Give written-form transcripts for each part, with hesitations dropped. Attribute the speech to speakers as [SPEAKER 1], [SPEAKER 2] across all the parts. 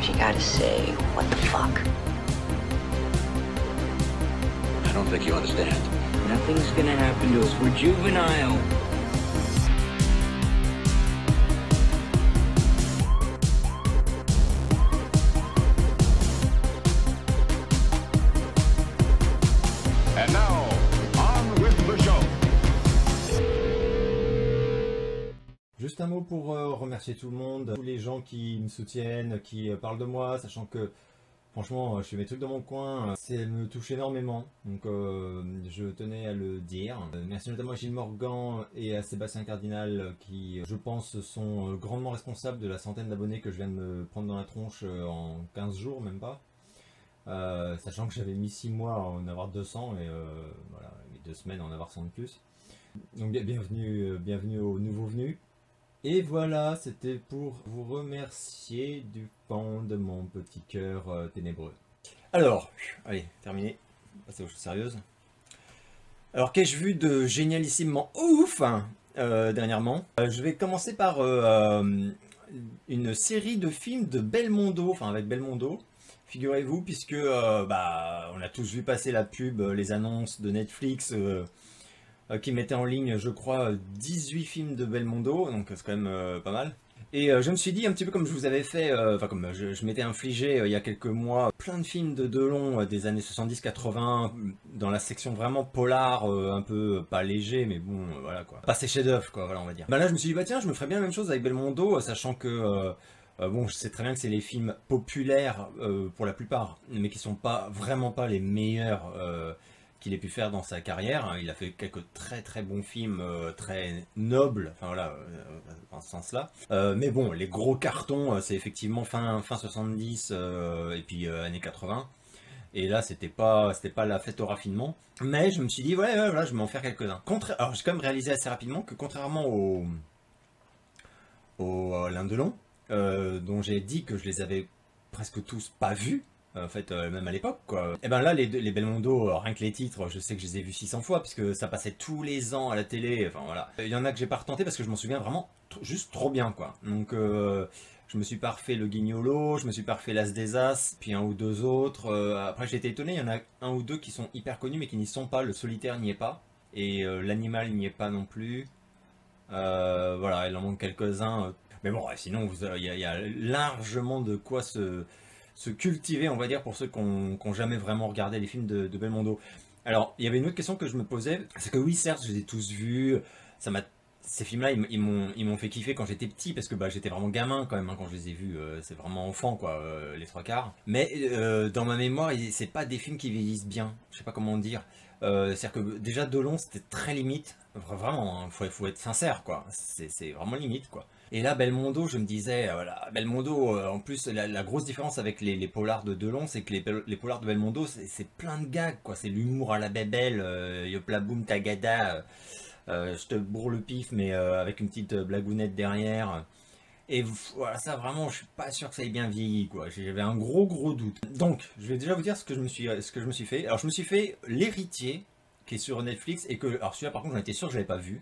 [SPEAKER 1] you gotta say, what the fuck?
[SPEAKER 2] I don't think you understand.
[SPEAKER 3] Nothing's gonna happen to us. We're juvenile.
[SPEAKER 4] And now, on with the show.
[SPEAKER 5] Juste un mot pour remercier tout le monde, tous les gens qui me soutiennent, qui parlent de moi, sachant que franchement je fais mes trucs dans mon coin, ça me touche énormément, donc je tenais à le dire. Merci notamment à Gilles Morgan et à Sébastien Cardinal qui, je pense, sont grandement responsables de la centaine d'abonnés que je viens de me prendre dans la tronche en 15 jours, même pas. Sachant que j'avais mis 6 mois à en avoir 200 et voilà, mis 2 semaines à en avoir 100 de plus. Donc bienvenue aux nouveaux venus. Et voilà, c'était pour vous remercier du fond de mon petit cœur ténébreux. Alors, allez, terminé, passer aux choses sérieuses. Alors, qu'ai-je vu de génialissimement ouf dernièrement? Je vais commencer par une série de films de Belmondo, enfin avec Belmondo, figurez-vous, puisque on a tous vu passer la pub, les annonces de Netflix, qui mettait en ligne, je crois, 18 films de Belmondo, donc c'est quand même pas mal. Et je me suis dit, un petit peu comme je vous avais fait, comme je m'étais infligé il y a quelques mois, plein de films de Delon des années 70-80, dans la section vraiment polar, un peu, pas léger, mais bon, voilà quoi. Pas ses chefs-d'œuvre, quoi, voilà, on va dire. Bah là, je me suis dit, bah tiens, je me ferais bien la même chose avec Belmondo, sachant que, bon, je sais très bien que c'est les films populaires pour la plupart, mais qui sont vraiment pas les meilleurs qu'il ait pu faire dans sa carrière. Il a fait quelques très bons films, très nobles, enfin voilà, dans ce sens-là. Mais bon, les gros cartons, c'est effectivement fin 70 et puis années 80. Et là, c'était pas la fête au raffinement. Mais je me suis dit, ouais, voilà, je vais m'en faire quelques-uns. Alors, j'ai quand même réalisé assez rapidement que contrairement au Alain Delon, dont j'ai dit que je les avais presque tous pas vus, en fait, même à l'époque, quoi. Et ben là, les Belmondo, rien que les titres, je sais que je les ai vus 600 fois, puisque ça passait tous les ans à la télé, enfin voilà. Il y en a que j'ai pas retenté parce que je m'en souviens vraiment juste trop bien, quoi. Donc, je me suis pas refait Le Guignolo, je me suis pas refait L'As des As, puis un ou deux autres. Après, j'ai été étonné, il y en a un ou deux qui sont hyper connus, mais qui n'y sont pas. Le Solitaire n'y est pas, et L'Animal n'y est pas non plus. Voilà, il en manque quelques-uns. Mais bon, sinon, il y a largement de quoi se cultiver, on va dire, pour ceux qui n'ont jamais vraiment regardé les films de Belmondo. Alors, il y avait une autre question que je me posais, c'est que oui, certes, je les ai tous vus, ces films-là, ils m'ont fait kiffer quand j'étais petit, parce que j'étais vraiment gamin quand même, quand je les ai vus, c'est vraiment enfant, quoi, les trois quarts. Mais dans ma mémoire, c'est pas des films qui vieillissent bien, je sais pas comment dire. C'est-à-dire que déjà Delon, c'était très limite, vraiment, hein, faut être sincère, quoi, c'est vraiment limite, quoi. Et là, Belmondo, je me disais, voilà, Belmondo, en plus, la grosse différence avec les polars de Delon, c'est que les polars de Belmondo, c'est plein de gags, quoi. C'est l'humour à la bébelle, yopla boum tagada, je te bourre le pif, mais avec une petite blagounette derrière. Et voilà, ça vraiment, je suis pas sûr que ça ait bien vieilli, quoi. J'avais un gros doute. Donc, je vais déjà vous dire ce que je me suis fait. Alors, je me suis fait L'Héritier, qui est sur Netflix, et que, alors celui-là, par contre, j'en étais sûr que je l'avais pas vu.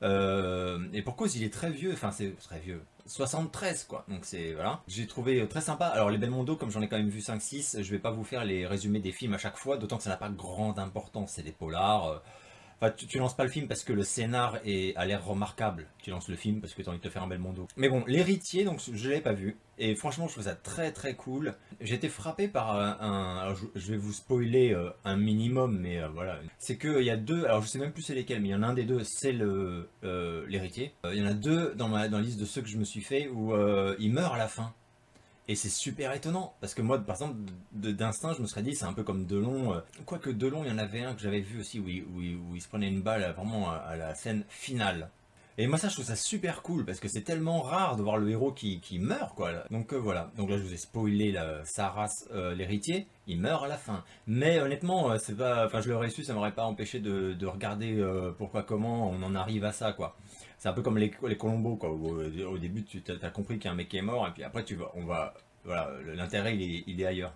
[SPEAKER 5] Et pour cause, il est très vieux, enfin c'est très vieux, 73 quoi, donc c'est, voilà. J'ai trouvé très sympa. Alors les Belmondo, comme j'en ai quand même vu 5-6, je vais pas vous faire les résumés des films à chaque fois, d'autant que ça n'a pas grande importance, c'est des polars. Enfin, tu lances pas le film parce que le scénar a l'air remarquable, tu lances le film parce que tu as envie de te faire un Belmondo. Mais bon, L'Héritier, donc je l'ai pas vu, et franchement je trouve ça très cool. J'ai été frappé par alors, je vais vous spoiler un minimum, mais voilà. C'est qu'il y a deux, alors je sais même plus c'est lesquels, mais il y en a un des deux, c'est L'Héritier. Il y en a deux dans la liste de ceux que je me suis fait où il meurt à la fin. Et c'est super étonnant, parce que moi, par exemple, d'instinct, je me serais dit, c'est un peu comme Delon. Quoique Delon, il y en avait un que j'avais vu aussi, où il se prenait une balle vraiment à la scène finale. Et moi, ça, je trouve ça super cool, parce que c'est tellement rare de voir le héros qui meurt, quoi. Là. Donc voilà, donc là, je vous ai spoilé sa race, L'Héritier, il meurt à la fin. Mais honnêtement, c'est pas, enfin, je l'aurais su, ça m'aurait pas empêché de regarder pourquoi, comment on en arrive à ça, quoi. C'est un peu comme les Colombo, quoi, où au début tu as compris qu'il y a un mec qui est mort, et puis après voilà, l'intérêt il est ailleurs.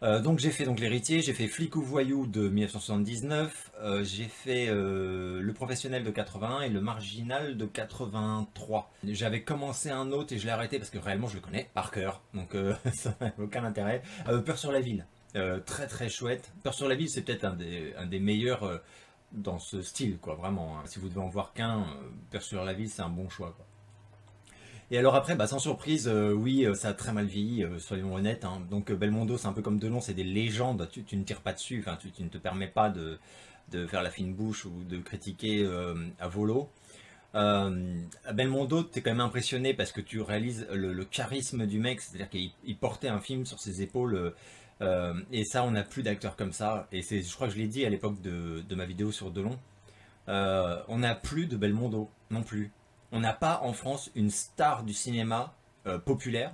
[SPEAKER 5] Donc j'ai fait donc l'héritier, j'ai fait Flic ou voyou de 1979, j'ai fait le professionnel de 81 et le marginal de 83. J'avais commencé un autre et je l'ai arrêté parce que réellement je le connais par cœur, donc ça n'a aucun intérêt. Peur sur la ville, très très chouette. Peur sur la ville, c'est peut-être un des meilleurs dans ce style, quoi, vraiment. Hein. Si vous devez en voir qu'un, Peur sur la ville, c'est un bon choix, quoi. Et alors après, bah, sans surprise, oui, ça a très mal vieilli, soyons honnêtes. Hein. Donc Belmondo, c'est un peu comme Delon, c'est des légendes, tu ne tires pas dessus, enfin, tu ne te permets pas de faire la fine bouche ou de critiquer à volo. Belmondo, t'es quand même impressionné parce que tu réalises le charisme du mec, c'est-à-dire qu'il portait un film sur ses épaules, et ça, on n'a plus d'acteurs comme ça. Et je crois que je l'ai dit à l'époque de ma vidéo sur Delon, on n'a plus de Belmondo, non plus. On n'a pas en France une star du cinéma populaire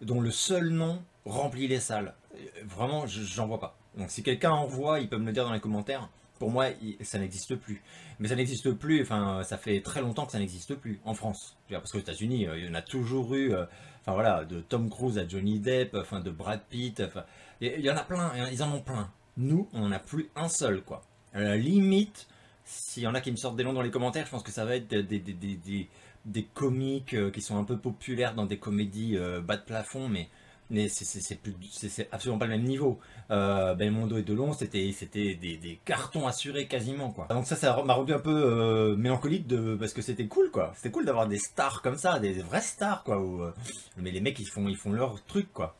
[SPEAKER 5] dont le seul nom remplit les salles. Vraiment, j'en vois pas. Donc si quelqu'un en voit, il peut me le dire dans les commentaires. Pour moi, ça n'existe plus. Mais ça n'existe plus, enfin, ça fait très longtemps que ça n'existe plus en France. Parce qu'aux États-Unis, il y en a toujours eu, enfin voilà, de Tom Cruise à Johnny Depp, enfin de Brad Pitt, enfin, il y en a plein, ils en ont plein. Nous, on n'en a plus un seul, quoi. À la limite, s'il y en a qui me sortent des noms dans les commentaires, je pense que ça va être des comiques qui sont un peu populaires dans des comédies bas de plafond, mais c'est absolument pas le même niveau. Belmondo et Delon, c'était des cartons assurés quasiment, quoi. Donc ça m'a rendu un peu mélancolique parce que c'était cool, quoi. C'était cool d'avoir des stars comme ça, des vraies stars, quoi. Mais les mecs, ils font leur truc, quoi.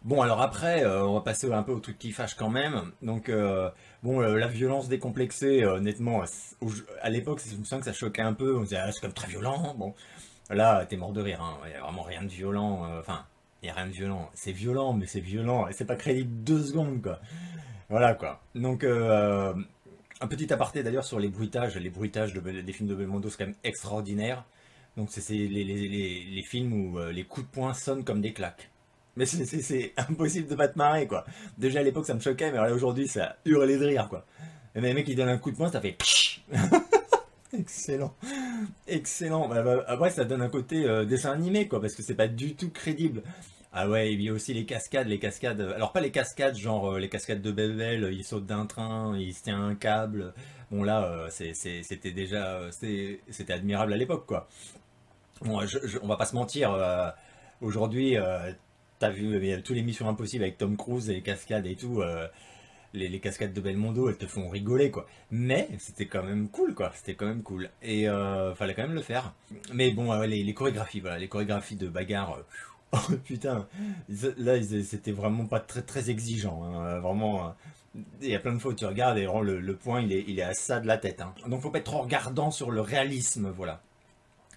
[SPEAKER 5] Bon, alors après, on va passer un peu au truc qui fâche quand même. Donc, bon, la violence décomplexée, honnêtement, à l'époque, je me sens que ça choquait un peu. On disait, ah, c'est comme très violent. Bon, là, t'es mort de rire. Hein. Il n'y a vraiment rien de violent. Enfin, il n'y a rien de violent. C'est violent, mais c'est violent. Et c'est pas crédible 2 secondes, quoi. Voilà, quoi. Donc, un petit aparté d'ailleurs sur les bruitages. Les bruitages des films de Belmondo, c'est quand même extraordinaire. Donc, c'est les films où les coups de poing sonnent comme des claques. Mais c'est impossible de pas te marrer, quoi. Déjà à l'époque ça me choquait, mais là aujourd'hui ça hurlait de rire, quoi. Et les mecs qui donnent un coup de poing, ça fait excellent, excellent. Après ça donne un côté dessin animé, quoi, parce que c'est pas du tout crédible. Ah ouais, il y a aussi les cascades, alors pas les cascades genre les cascades de Bebel, il saute d'un train, il se tient un câble. Bon là, c'était déjà, c'était admirable à l'époque, quoi. Bon, on va pas se mentir, aujourd'hui... T'as vu, il y a toutes les missions impossibles avec Tom Cruise et les cascades et tout, les cascades de Belmondo, elles te font rigoler, quoi. Mais c'était quand même cool, quoi. C'était quand même cool. Et fallait quand même le faire. Mais bon, les chorégraphies, voilà, les chorégraphies de bagarre, oh putain, là, c'était vraiment pas très très exigeant. Hein, vraiment, il y a plein de fois où tu regardes et vraiment, le point, il est à ça de la tête. Hein. Donc faut pas être trop regardant sur le réalisme, voilà.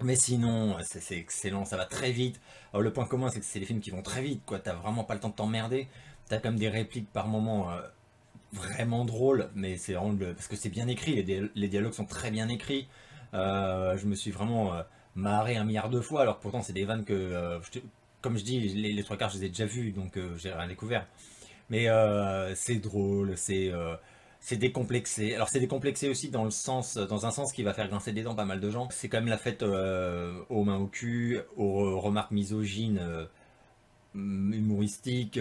[SPEAKER 5] Mais sinon, c'est excellent, ça va très vite. Alors, le point commun, c'est que c'est des films qui vont très vite, quoi. T'as vraiment pas le temps de t'emmerder. T'as comme des répliques par moments vraiment drôles, mais c'est vraiment parce que c'est bien écrit. Les dialogues sont très bien écrits. Je me suis vraiment marré 1 milliard de fois, alors pourtant c'est des vannes que, comme je dis, les 3 quarts je les ai déjà vus, donc j'ai rien découvert. Mais c'est drôle, c'est décomplexé. Alors c'est décomplexé aussi dans un sens qui va faire grincer des dents pas mal de gens. C'est quand même la fête aux mains au cul, aux remarques misogynes, humoristiques.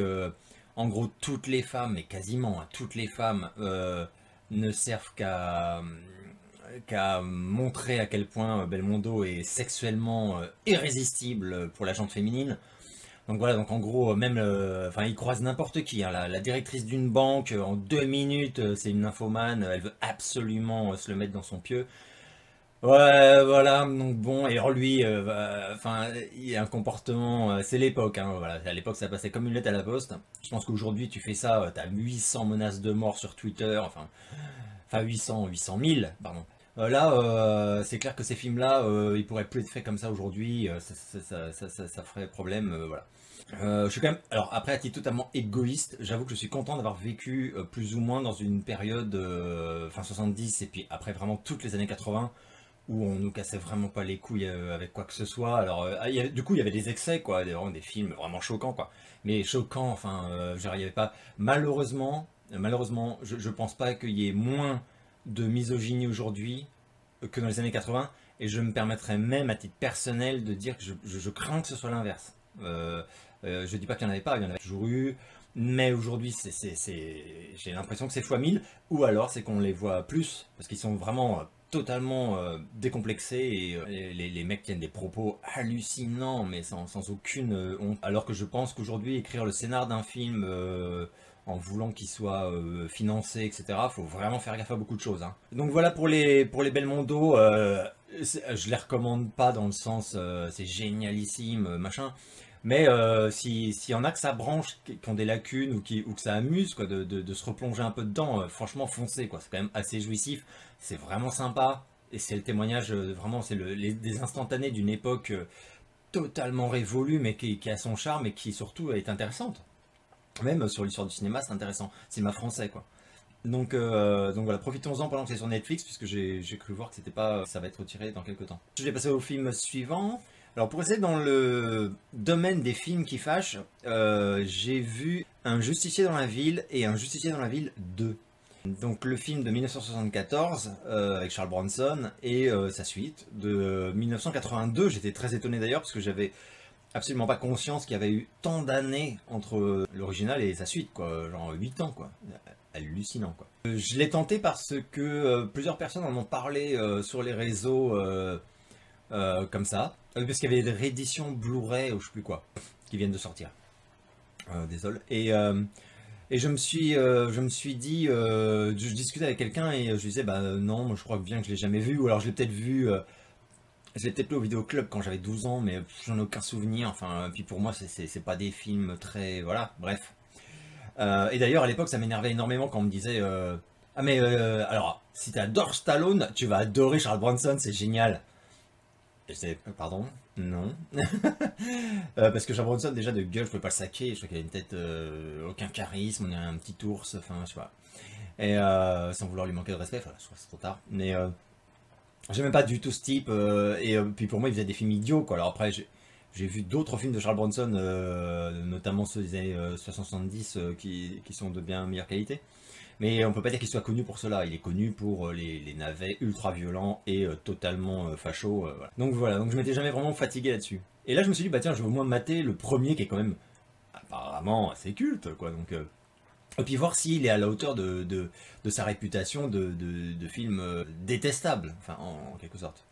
[SPEAKER 5] En gros, toutes les femmes, mais quasiment toutes les femmes, ne servent qu'à montrer à quel point Belmondo est sexuellement irrésistible pour la gente féminine. Donc voilà, donc en gros, même, enfin, il croise n'importe qui, hein, la directrice d'une banque, en 2 minutes, c'est une nymphomane, elle veut absolument se le mettre dans son pieu. Ouais, voilà, donc bon, et alors lui, enfin, il a un comportement, c'est l'époque, hein, voilà, à l'époque ça passait comme une lettre à la poste. Je pense qu'aujourd'hui, tu fais ça, t'as 800 menaces de mort sur Twitter, enfin 800 000, pardon. Là, c'est clair que ces films-là, ils pourraient plus être faits comme ça aujourd'hui, ça ferait problème, voilà. Je suis quand même, alors après à titre totalement égoïste, j'avoue que je suis content d'avoir vécu plus ou moins dans une période fin 70 et puis après vraiment toutes les années 80 où on nous cassait vraiment pas les couilles avec quoi que ce soit. Alors du coup il y avait des excès, quoi, des films vraiment choquants, quoi, mais choquants, enfin il n'y avait pas, malheureusement je pense pas qu'il y ait moins de misogynie aujourd'hui que dans les années 80, et je me permettrais même à titre personnel de dire que je crains que ce soit l'inverse. Je dis pas qu'il n'y en avait pas, il y en avait toujours eu, Mais aujourd'hui, j'ai l'impression que c'est fois 1000, ou alors c'est qu'on les voit plus, parce qu'ils sont vraiment totalement décomplexés, et les mecs tiennent des propos hallucinants, mais sans aucune honte. Alors que je pense qu'aujourd'hui, écrire le scénar d'un film en voulant qu'il soit financé, etc., faut vraiment faire gaffe à beaucoup de choses. Hein. Donc voilà pour les Belmondo, je les recommande pas dans le sens c'est génialissime, machin. Mais s'il y en a que ça branche, qui ont des lacunes ou que ça amuse quoi, de se replonger un peu dedans, franchement foncez quoi, c'est quand même assez jouissif, c'est vraiment sympa, et c'est le témoignage, vraiment c'est des instantanés d'une époque totalement révolue, mais qui a son charme et qui surtout est intéressante. Même sur l'histoire du cinéma, c'est intéressant, cinéma français quoi. Donc voilà, profitons-en pendant que c'est sur Netflix, puisque j'ai cru voir que c'était pas, ça va être retiré dans quelques temps. Je vais passer au film suivant. Alors pour rester dans le domaine des films qui fâchent, j'ai vu Un Justicier dans la ville et Un Justicier dans la ville 2. Donc le film de 1974 avec Charles Bronson et sa suite de 1982. J'étais très étonné d'ailleurs parce que j'avais absolument pas conscience qu'il y avait eu tant d'années entre l'original et sa suite, quoi, genre 8 ans quoi. Hallucinant quoi. Je l'ai tenté parce que plusieurs personnes en ont parlé sur les réseaux comme ça. Parce qu'il y avait des rééditions Blu-ray ou je sais plus quoi, qui viennent de sortir. Désolé. Et je me suis dit, je discutais avec quelqu'un et je lui disais, bah non, moi je crois bien que je l'ai jamais vu, ou alors je l'ai peut-être vu, au vidéoclub quand j'avais 12 ans, mais j'en ai aucun souvenir, enfin, puis pour moi c'est pas des films très, voilà, bref. Et d'ailleurs à l'époque ça m'énervait énormément quand on me disait, ah mais alors, si t'adores Stallone, tu vas adorer Charles Bronson, c'est génial. Je disais, pardon, non. Parce que Charles Bronson, déjà de gueule, je pouvais pas le saquer. Je crois qu'il a une tête, aucun charisme, on est un petit ours, enfin, je sais pas. Et sans vouloir lui manquer de respect, enfin, je crois que c'est trop tard. Mais j'aimais pas du tout ce type. Et puis pour moi, il faisait des films idiots, quoi. Alors après, j'ai vu d'autres films de Charles Bronson, notamment ceux des années 70, qui sont de bien meilleure qualité. Mais on peut pas dire qu'il soit connu pour cela, il est connu pour les navets ultra violents et totalement fachos. Voilà. Donc voilà, donc je m'étais jamais vraiment fatigué là-dessus. Et là je me suis dit, bah tiens, je vais au moins mater le premier qui est quand même apparemment assez culte, quoi. Donc, et puis voir s'il est à la hauteur de sa réputation de film détestable, enfin en quelque sorte.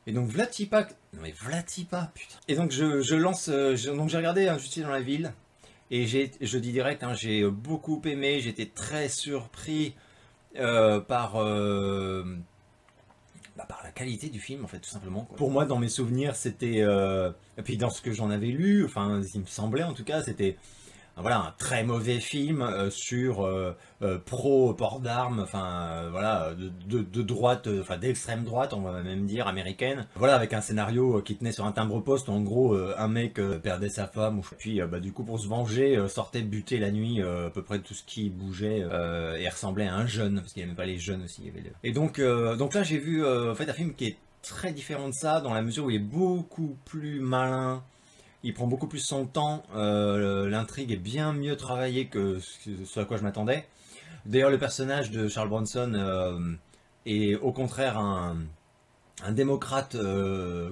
[SPEAKER 5] Et donc Vlatipa, non mais Vlatipa, putain. Et donc je lance, donc j'ai regardé Un Justicier dans la ville. Et je dis direct, hein, j'ai beaucoup aimé, j'étais très surpris par la qualité du film, en fait, tout simplement. Quoi. Pour moi, dans mes souvenirs, c'était... et puis dans ce que j'en avais lu, enfin, il me semblait en tout cas, c'était... Voilà, un très mauvais film sur pro-port d'armes, enfin voilà, de droite, enfin d'extrême droite, on va même dire, américaine. Voilà, avec un scénario qui tenait sur un timbre-poste, en gros, un mec perdait sa femme, puis du coup pour se venger, sortait buter la nuit à peu près tout ce qui bougeait et ressemblait à un jeune, parce qu'il n'y avait pas les jeunes aussi. Il y avait Et donc là j'ai vu en fait un film qui est très différent de ça, dans la mesure où il est beaucoup plus malin. Il prend beaucoup plus son temps, l'intrigue est bien mieux travaillée que ce à quoi je m'attendais. D'ailleurs, le personnage de Charles Bronson est au contraire un démocrate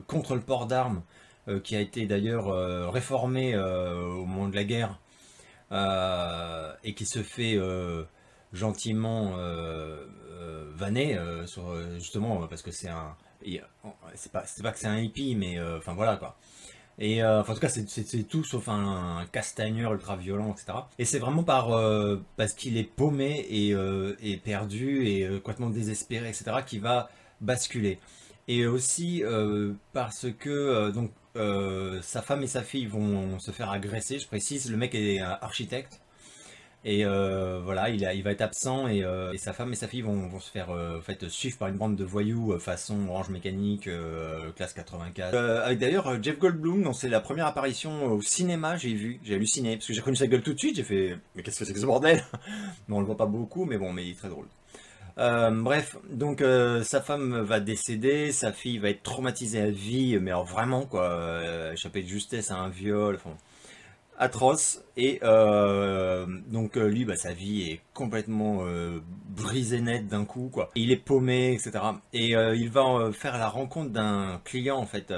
[SPEAKER 5] contre le port d'armes, qui a été d'ailleurs réformé au moment de la guerre, et qui se fait gentiment vanner, justement parce que c'est pas que c'est un hippie, mais enfin voilà quoi. Et en tout cas, c'est tout sauf un castagneur ultra violent, etc. Et c'est vraiment parce qu'il est paumé et perdu et complètement désespéré, etc. qu'il va basculer. Et aussi parce que sa femme et sa fille vont se faire agresser, je précise, le mec est architecte. Et voilà, il va être absent et sa femme et sa fille vont se faire en fait, suivre par une bande de voyous façon Orange Mécanique, classe 84. Avec d'ailleurs Jeff Goldblum, donc c'est la première apparition au cinéma, j'ai halluciné, parce que j'ai reconnu sa gueule tout de suite, j'ai fait « mais qu'est-ce que c'est que ce bordel ?» Bon, on le voit pas beaucoup, mais bon, mais il est très drôle. Bref, donc sa femme va décéder, sa fille va être traumatisée à vie, mais alors vraiment quoi, échappée de justesse à un viol, enfin... atroce, et donc lui sa vie est complètement brisée net d'un coup quoi, il est paumé, etc. Et il va faire la rencontre d'un client en fait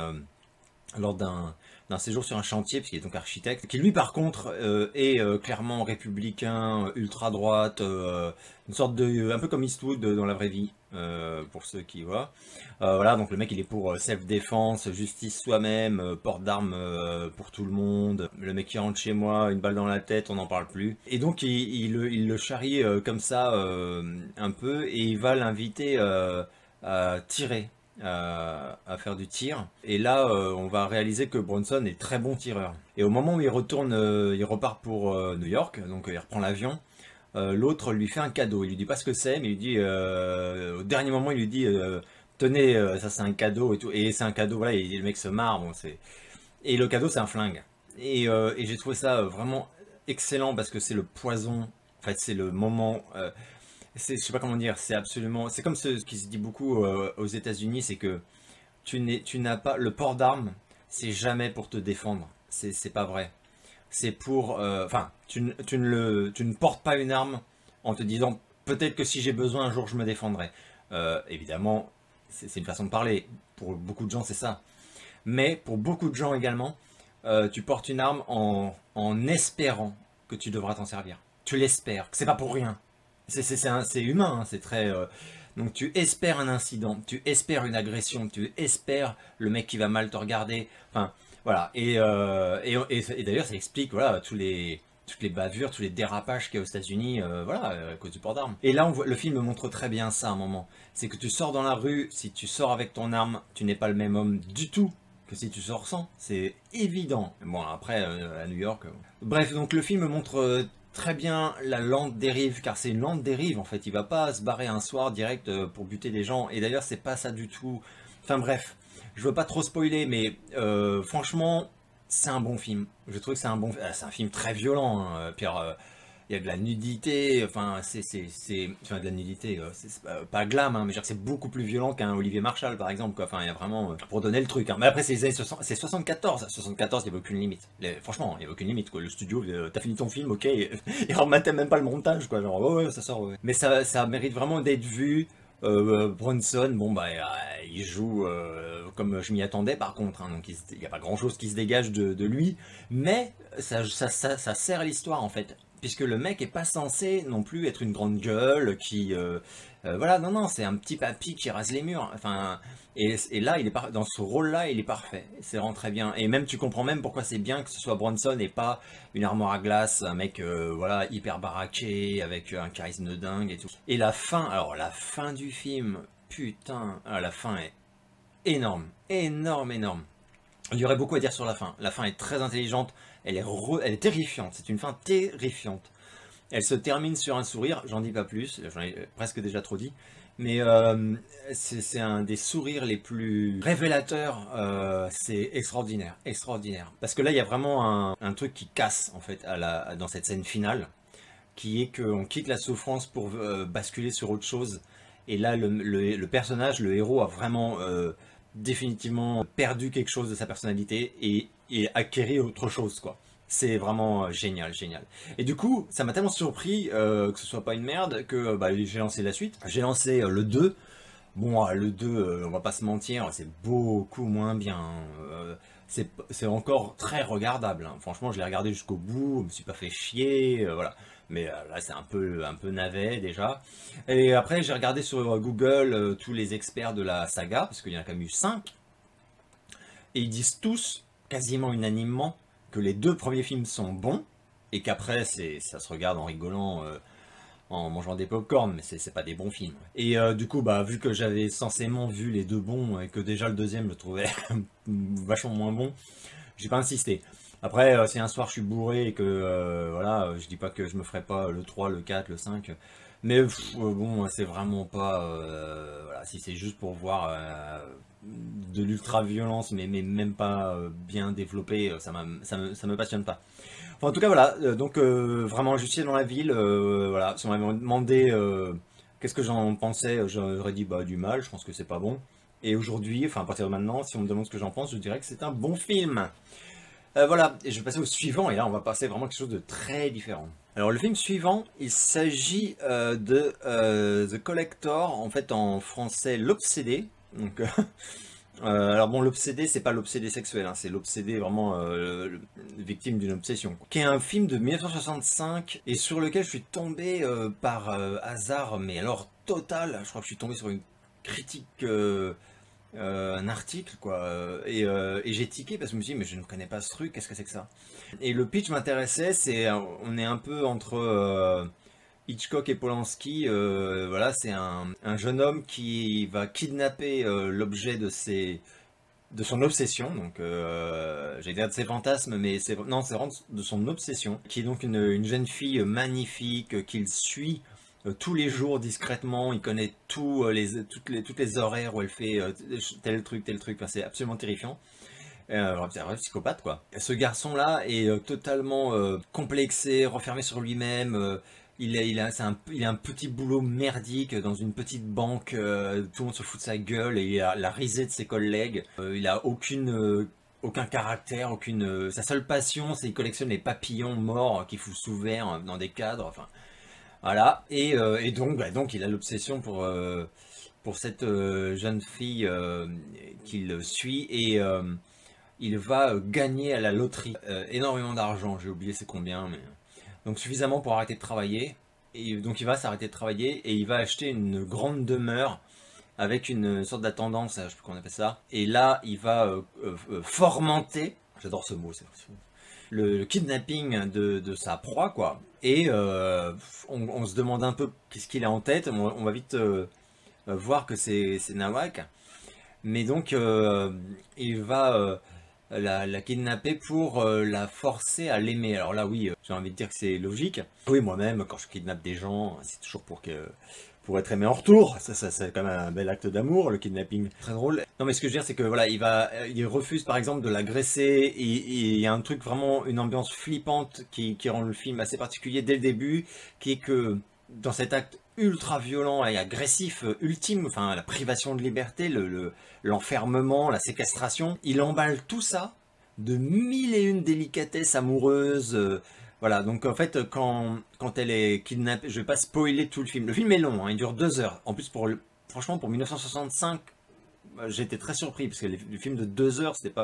[SPEAKER 5] lors d'un séjour sur un chantier, puisqu'il est donc architecte, qui lui par contre est clairement républicain, ultra-droite, une sorte de... un peu comme Eastwood dans la vraie vie, pour ceux qui voient. Voilà, donc le mec il est pour self-défense, justice soi-même, port d'armes pour tout le monde, le mec qui rentre chez moi, une balle dans la tête, on n'en parle plus. Et donc il le charrie comme ça un peu, et il va l'inviter à tirer. À faire du tir, et là on va réaliser que Bronson est très bon tireur, et au moment où il repart pour New York, donc il reprend l'avion, l'autre lui fait un cadeau, il lui dit pas ce que c'est, mais il lui dit au dernier moment il lui dit tenez, ça c'est un cadeau et tout, et c'est un cadeau, voilà, et le mec se marre, bon, et le cadeau c'est un flingue, et j'ai trouvé ça vraiment excellent, parce que c'est le poison, en fait c'est le moment... je sais pas comment dire, c'est absolument... C'est comme ce qui se dit beaucoup aux États-Unis, c'est que tu n'as pas... Le port d'armes, c'est jamais pour te défendre. C'est pas vrai. C'est pour... Enfin, tu ne portes pas une arme en te disant peut-être que si j'ai besoin un jour je me défendrai. Évidemment, c'est une façon de parler. Pour beaucoup de gens, c'est ça. Mais pour beaucoup de gens également, tu portes une arme en espérant que tu devras t'en servir. Tu l'espères, c'est pas pour rien. C'est humain, hein, c'est très... Donc tu espères un incident, tu espères une agression, tu espères le mec qui va mal te regarder, enfin voilà, et d'ailleurs ça explique voilà, toutes les bavures, tous les dérapages qu'il y a aux États-Unis, voilà, à cause du port d'armes. Et là, le film montre très bien ça à un moment, c'est que tu sors dans la rue, si tu sors avec ton arme, tu n'es pas le même homme du tout que si tu sors sans, c'est évident. Bon après, à New York... Bref, donc le film montre... très bien la lente dérive, car c'est une lente dérive en fait, il va pas se barrer un soir direct pour buter des gens, et d'ailleurs c'est pas ça du tout, enfin bref, je veux pas trop spoiler, mais franchement, c'est un bon film, je trouve que c'est un film très violent, hein. Pierre, il y a de la nudité, enfin c'est de la nudité, c'est pas glam, hein, mais c'est beaucoup plus violent qu'un Olivier Marshall par exemple, quoi. Enfin il y a vraiment, pour donner le truc, hein. Mais après c'est les années 60, c'est 74, il n'y avait aucune limite, franchement il n'y avait aucune limite, quoi. Le studio, t'as fini ton film, ok, et remettait même pas le montage, quoi, genre ouais, ça sort, ouais. Mais ça mérite vraiment d'être vu. Bronson, bon bah il joue comme je m'y attendais par contre, hein, donc il n'y a pas grand chose qui se dégage de lui, mais ça sert à l'histoire en fait, puisque le mec est pas censé non plus être une grande gueule qui voilà, non c'est un petit papy qui rase les murs, enfin, et là il est dans ce rôle là il est parfait, c'est vraiment très bien, et même tu comprends même pourquoi c'est bien que ce soit Bronson et pas une armoire à glace, un mec voilà, hyper baraqué avec un charisme de dingue et tout. Et la fin, alors la fin du film, putain, la fin est énorme, énorme. Il y aurait beaucoup à dire sur la fin est très intelligente, elle est terrifiante, c'est une fin terrifiante. Elle se termine sur un sourire, j'en dis pas plus, j'en ai presque déjà trop dit, mais c'est un des sourires les plus révélateurs, c'est extraordinaire. Parce que là, il y a vraiment un truc qui casse, en fait, dans cette scène finale, qui est qu'on quitte la souffrance pour basculer sur autre chose. Et là, le personnage, le héros, a vraiment définitivement perdu quelque chose de sa personnalité et acquéri autre chose, quoi. C'est vraiment génial. Et du coup, ça m'a tellement surpris que ce soit pas une merde que j'ai lancé la suite. J'ai lancé le 2. Bon, le 2, on va pas se mentir, c'est beaucoup moins bien. C'est encore très regardable, hein. Franchement, je l'ai regardé jusqu'au bout, je me suis pas fait chier, voilà. Mais là, c'est un peu navet déjà. Et après, j'ai regardé sur Google tous les experts de la saga, parce qu'il y en a quand même eu 5. Et ils disent tous, quasiment unanimement, que les 2 premiers films sont bons, et qu'après ça se regarde en rigolant, en mangeant des pop-corn, mais c'est pas des bons films. Et du coup, vu que j'avais censément vu les 2 bons, et que déjà le deuxième je trouvais vachement moins bon, j'ai pas insisté. Après, si un soir je suis bourré et que, voilà, je dis pas que je me ferai pas le 3, le 4, le 5, mais bon, c'est vraiment pas, voilà, si c'est juste pour voir de l'ultra-violence, mais même pas bien développé, ça me passionne pas. Enfin, en tout cas, voilà, donc vraiment, Justice dans la ville, voilà, si on m'avait demandé qu'est-ce que j'en pensais, j'aurais dit du mal, je pense que c'est pas bon. Et aujourd'hui, enfin à partir de maintenant, si on me demande ce que j'en pense, je dirais que c'est un bon film. Voilà, et je vais passer au suivant, et là on va passer vraiment à quelque chose de très différent. Alors le film suivant, il s'agit de The Collector, en fait en français L'Obsédé. Donc Alors bon, l'obsédé, c'est pas l'obsédé sexuel, hein, c'est l'obsédé vraiment victime d'une obsession, quoi. Qui est un film de 1965 et sur lequel je suis tombé par hasard, mais alors total. Je crois que je suis tombé sur une critique, un article, quoi, et j'ai tiqué parce que je me suis dit, mais je ne connais pas ce truc, qu'est-ce que c'est que ça? Et le pitch m'intéressait, on est un peu entre Hitchcock et Polanski. Voilà, c'est un jeune homme qui va kidnapper l'objet de son obsession, donc j'allais dire de ses fantasmes, mais c'est vraiment de son obsession, qui est donc une jeune fille magnifique qu'il suit tous les jours discrètement. Il connaît toutes les horaires où elle fait tel truc, enfin, c'est absolument terrifiant. C'est un vrai psychopathe, quoi. Ce garçon-là est totalement complexé, refermé sur lui-même. Il a un petit boulot merdique dans une petite banque. Tout le monde se fout de sa gueule et il a la risée de ses collègues. Il a aucun caractère, sa seule passion, c'est qu'il collectionne les papillons morts qu'il fout sous verre dans des cadres. Enfin, voilà. Et donc il a l'obsession pour cette jeune fille qu'il suit et il va gagner à la loterie énormément d'argent, j'ai oublié c'est combien, mais donc suffisamment pour arrêter de travailler. Et donc il va s'arrêter de travailler et il va acheter une grande demeure avec une sorte d'attendance, je sais plus comment on appelle ça. Et là, il va fomenter, j'adore ce mot, le kidnapping de sa proie, quoi. Et on se demande un peu qu'est-ce qu'il a en tête. On va vite voir que c'est nawak. Mais donc il va la kidnapper pour la forcer à l'aimer. Alors là, oui, j'ai envie de dire que c'est logique. Oui, moi-même, quand je kidnappe des gens, c'est toujours pour être aimé en retour. Ça c'est quand même un bel acte d'amour, le kidnapping. Très drôle. Non, mais ce que je veux dire, c'est que voilà, il refuse par exemple de l'agresser. Et il y a un truc vraiment, une ambiance flippante qui rend le film assez particulier dès le début, qui est que dans cet acte ultra violent et agressif ultime, enfin la privation de liberté, l'enfermement, la séquestration, il emballe tout ça de mille et une délicatesses amoureuses. Voilà, donc en fait quand elle est kidnappée, je vais pas spoiler tout le film. Le film est long, hein, il dure 2 heures. En plus franchement pour 1965, j'étais très surpris parce que les films de 2 heures c'était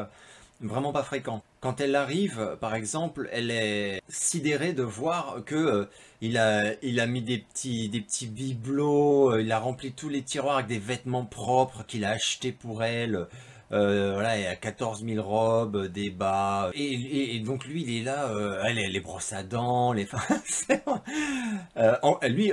[SPEAKER 5] vraiment pas fréquent. Quand elle arrive, par exemple, elle est sidérée de voir que il a mis des petits bibelots, il a rempli tous les tiroirs avec des vêtements propres qu'il a achetés pour elle. Voilà, il y a 14 000 robes, des bas, et donc lui il est là, les brosses à dents, lui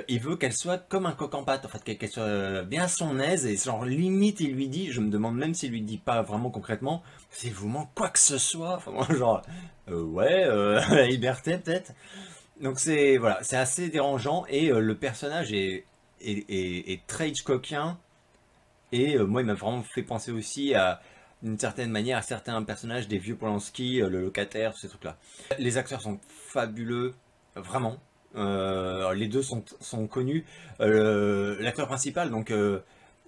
[SPEAKER 5] il veut qu'elle soit comme un coq en pâte, en fait, qu'elle soit bien à son aise, et genre limite il lui dit, je me demande même s'il lui dit pas vraiment concrètement, s'il vous manque quoi que ce soit, enfin moi genre, ouais, la liberté peut-être. Donc voilà, c'est assez dérangeant, et le personnage est très Hitchcockien. Et moi, il m'a vraiment fait penser aussi d'une certaine manière, à certains personnages des vieux Polanski, le locataire, ces trucs-là. Les acteurs sont fabuleux, vraiment. Les deux sont connus. L'acteur principal, donc,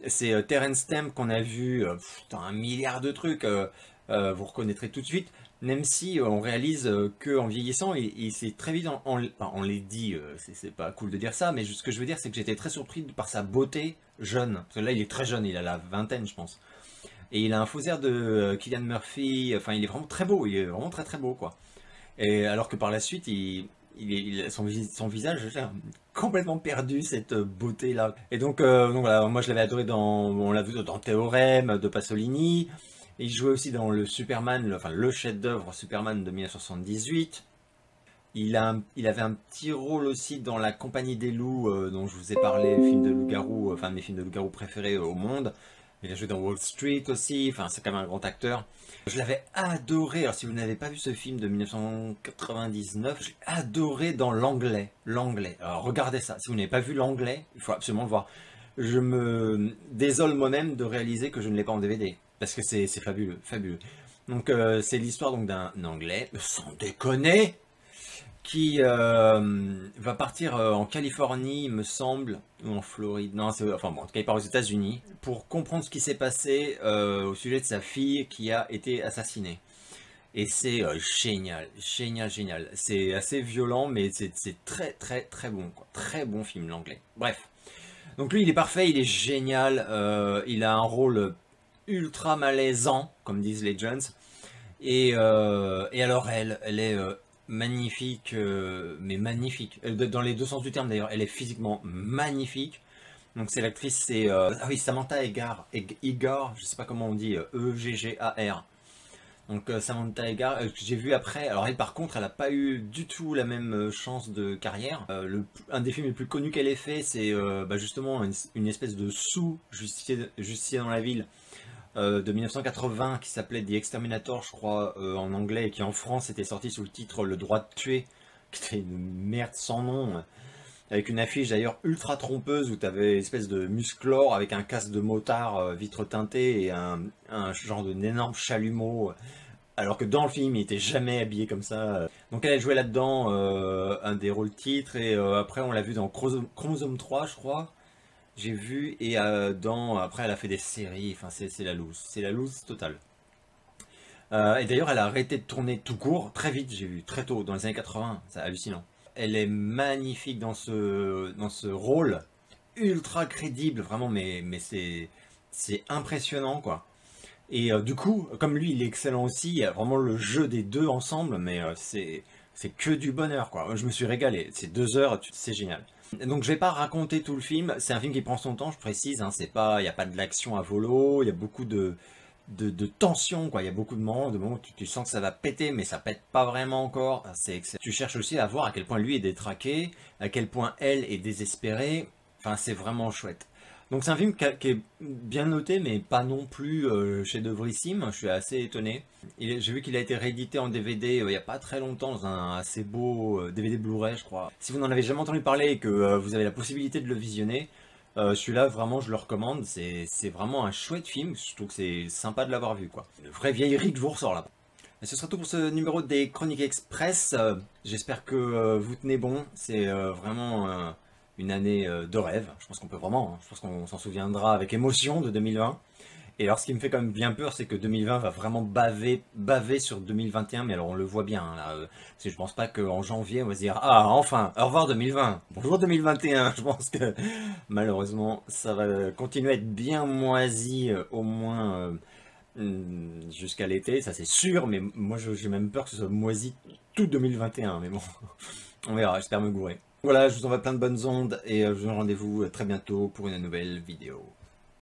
[SPEAKER 5] c'est Terence Stamp qu'on a vu dans un milliard de trucs. Vous reconnaîtrez tout de suite. Même si on réalise qu'en vieillissant, il s'est très vite, on les dit, c'est pas cool de dire ça, mais ce que je veux dire, c'est que j'étais très surpris par sa beauté jeune. Parce que là, il est très jeune, il a la vingtaine, je pense. Et il a un faux air de Cillian Murphy, enfin, il est vraiment très beau, il est vraiment très très beau, quoi. Et alors que par la suite, son visage a complètement perdu cette beauté-là. Et donc voilà, moi je l'avais adoré on l'a vu dans Théorème de Pasolini. Il jouait aussi dans le Superman, le chef-d'œuvre Superman de 1978. Il avait un petit rôle aussi dans La Compagnie des loups, dont je vous ai parlé, le film de loup-garou, enfin un de mes films de loup-garou préférés au monde. Il a joué dans Wall Street aussi, enfin c'est quand même un grand acteur. Je l'avais adoré, alors si vous n'avez pas vu ce film de 1999, j'ai adoré dans L'Anglais. Alors regardez ça, si vous n'avez pas vu L'Anglais, il faut absolument le voir. Je me désole moi-même de réaliser que je ne l'ai pas en DVD. Parce que c'est fabuleux, fabuleux. Donc c'est l'histoire donc d'un Anglais, sans déconner, qui va partir en Californie, il me semble, ou en Floride, non, enfin bon, en tout cas il part aux États-Unis, pour comprendre ce qui s'est passé au sujet de sa fille qui a été assassinée. Et c'est génial, génial, génial. C'est assez violent, mais c'est très, très, très bon, quoi. Très bon film, L'Anglais. Bref. Donc lui, il est parfait, il est génial, il a un rôle ultra malaisant, comme disent les jeunes. Et alors elle est magnifique, mais magnifique. Dans les deux sens du terme d'ailleurs, elle est physiquement magnifique. Donc c'est l'actrice, c'est ah oui, Samantha Eggar, je sais pas comment on dit, E-G-G-A-R. Donc Samantha Eggar, que j'ai vu après. Alors elle par contre, elle n'a pas eu du tout la même chance de carrière. Un des films les plus connus qu'elle ait fait, c'est justement une espèce de sous-justicier dans la ville de 1980 qui s'appelait The Exterminator, je crois, en anglais, et qui en France était sorti sous le titre Le droit de tuer, qui était une merde sans nom. Avec une affiche d'ailleurs ultra trompeuse où tu avais une espèce de musclore avec un casque de motard vitre teintée et un genre d'énorme chalumeau. Alors que dans le film il était jamais habillé comme ça. Donc elle a joué là-dedans un des rôles titres et après on l'a vu dans Chromosome 3 je crois. J'ai vu et après elle a fait des séries, enfin c'est la loose totale. Et d'ailleurs elle a arrêté de tourner tout court très vite, j'ai vu très tôt dans les années 80, c'est hallucinant. Elle est magnifique dans ce rôle, ultra crédible, vraiment, mais c'est impressionnant, quoi. Et du coup, comme lui, il est excellent aussi, il y a vraiment le jeu des deux ensemble, mais c'est que du bonheur, quoi. Je me suis régalé, c'est 2 heures, c'est génial. Donc je vais pas raconter tout le film, c'est un film qui prend son temps, je précise, hein, il n'y a pas de l'action à volo, il y a beaucoup de tension, quoi. Il y a beaucoup de moments où tu sens que ça va péter, mais ça pète pas vraiment encore. Tu cherches aussi à voir à quel point lui est détraqué, à quel point elle est désespérée. Enfin, c'est vraiment chouette. Donc c'est un film qui est bien noté, mais pas non plus chef-d'œuvrissime. Je suis assez étonné. J'ai vu qu'il a été réédité en DVD il n'y a pas très longtemps, dans un assez beau DVD Blu-ray, je crois. Si vous n'en avez jamais entendu parler et que vous avez la possibilité de le visionner, celui-là, vraiment, je le recommande. C'est vraiment un chouette film. Je trouve que c'est sympa de l'avoir vu, quoi. Une vraie vieillerie que je vous ressors là. Et ce sera tout pour ce numéro des Chroniques Express. J'espère que vous tenez bon. C'est vraiment une année de rêve. Je pense qu'on peut vraiment, je pense qu'on s'en souviendra avec émotion de 2020. Et alors ce qui me fait quand même bien peur, c'est que 2020 va vraiment baver sur 2021, mais alors on le voit bien, hein, là, parce que je pense pas qu'en janvier on va se dire « Ah, enfin, au revoir 2020, bonjour 2021 », je pense que malheureusement ça va continuer à être bien moisi, au moins jusqu'à l'été, ça c'est sûr, mais moi j'ai même peur que ce soit moisi tout 2021, mais bon, on verra, j'espère me gourer. Voilà, je vous envoie plein de bonnes ondes, et je vous donne rendez-vous très bientôt pour une nouvelle vidéo.